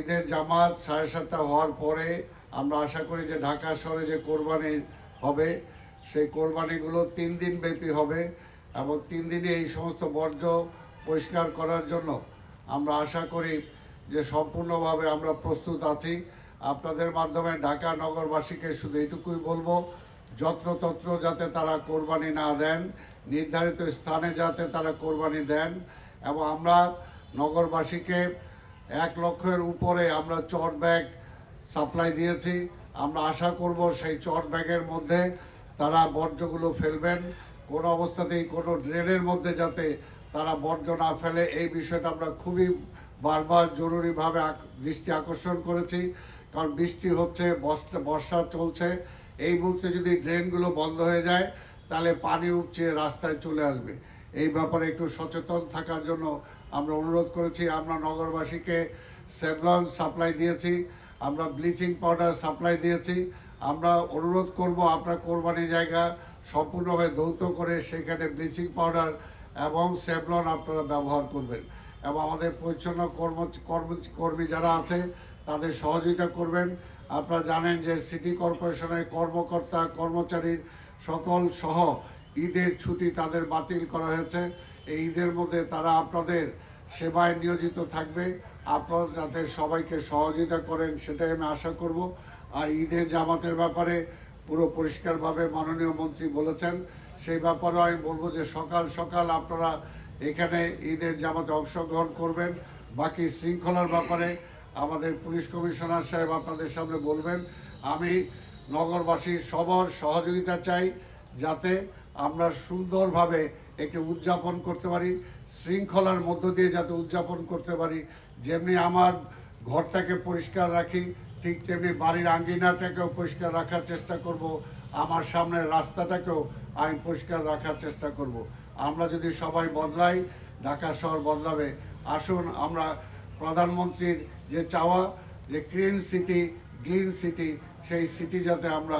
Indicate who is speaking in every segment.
Speaker 1: ঈদের জামাত 7:30 হওয়ার পরে আমরা আশা করি যে ঢাকা শহরে যে কোরবানি হবে সেই কোরবানিগুলো 3 দিন ব্যাপী হবে এবং 3 দিনে এই সমস্ত বর্জ্য পরিষ্কার করার জন্য আমরা আশা করি যে সম্পূর্ণভাবে আমরা প্রস্তুত আছি। আপনাদের মাধ্যমে ঢাকা নগরবাসীকে শুধু এইটুকুই বলবো, যত্রতত্র যাতে তারা কোরবানি না দেন, নির্ধারিত স্থানে যাতে তারা কোরবানি দেন। এবং আমরা নগরবাসীকে 1 লক্ষের উপরে আমরা চট ব্যাগ সাপ্লাই দিয়েছি। আমরা আশা করব সেই চট ব্যাগের মধ্যে তারা বর্জ্যগুলো ফেলবেন, কোনো অবস্থাতেই কোনো ড্রেনের মধ্যে যাতে তারা বর্জ্য না ফেলে, এই বিষয়টা আমরা খুবই বারবার জরুরিভাবে দৃষ্টি আকর্ষণ করেছি। কারণ বৃষ্টি হচ্ছে, বর্ষা চলছে, এই মুহূর্তে যদি ড্রেনগুলো বন্ধ হয়ে যায় তাহলে পানি উপচে রাস্তায় চলে আসবে। এই ব্যাপারে একটু সচেতন থাকার জন্য আমরা অনুরোধ করেছি। আমরা নগরবাসীকে সেভলন সাপ্লাই দিয়েছি, আমরা ব্লিচিং পাউডার সাপ্লাই দিয়েছি। আমরা অনুরোধ করব আপনার কোরবানি জায়গা সম্পূর্ণভাবে ধৌত করে সেখানে ব্লিচিং পাউডার এবং সেভলন আপনারা ব্যবহার করবেন এবং আমাদের পরিচ্ছন্ন কর্মী যারা আছে তাদের সহযোগিতা করবেন। আপনারা জানেন যে সিটি কর্পোরেশনের কর্মকর্তা কর্মচারীর সকল সহ ঈদের ছুটি তাদের বাতিল করা হয়েছে। এই ঈদের মধ্যে তারা আপনাদের সেবায় নিয়োজিত থাকবে। আপনারা যাতে সবাইকে সহযোগিতা করেন সেটাই আমি আশা করব। আর ঈদের জামাতের ব্যাপারে পুরো পরিষ্কারভাবে মাননীয় মন্ত্রী বলেছেন, সেই ব্যাপারেও আমি বলবো যে সকাল সকাল আপনারা এখানে ঈদের জামাতে অংশগ্রহণ করবেন। বাকি শৃঙ্খলার ব্যাপারে আমাদের পুলিশ কমিশনার সাহেব আপনাদের সামনে বলবেন। আমি নগরবাসীর সবার সহযোগিতা চাই যাতে আমরা সুন্দরভাবে একটি উদযাপন করতে পারি, শৃঙ্খলার মধ্য দিয়ে যাতে উদযাপন করতে পারি। যেমনি আমার ঘরটাকে পরিষ্কার রাখি ঠিক তেমনি বাড়ির আঙ্গিনাটাকেও পরিষ্কার রাখার চেষ্টা করব, আমার সামনের রাস্তাটাকেও আমি পরিষ্কার রাখার চেষ্টা করব। আমরা যদি সবাই বদলাই ঢাকা শহর বদলাবে। আসুন আমরা প্রধানমন্ত্রীর যে চাওয়া যে ক্লিন সিটি গ্লিন সিটি, সেই সিটি যাতে আমরা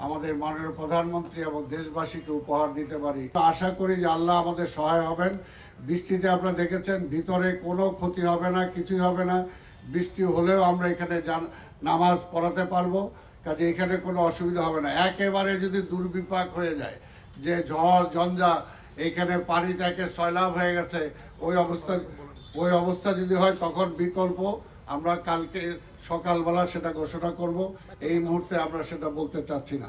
Speaker 1: আমাদের মাননীয় প্রধানমন্ত্রী এবং দেশবাসীকে উপহার দিতে পারি। আশা করি যে আল্লাহ আমাদের সহায় হবেন। বৃষ্টিতে আপনারা দেখেছেন ভিতরে কোনো ক্ষতি হবে না, কিছুই হবে না। বৃষ্টি হলেও আমরা এখানে নামাজ পড়াতে পারবো, কাজে এখানে কোনো অসুবিধা হবে না। একেবারে যদি দুর্বিপাক হয়ে যায় যে ঝড় ঝঞ্ঝা এখানে পানিতে একে সয়লাভ হয়ে গেছে, ওই অবস্থা যদি হয় তখন বিকল্প আমরা কালকে সকালবেলা সেটা ঘোষণা করব। এই মুহূর্তে আমরা সেটা বলতে চাচ্ছি না।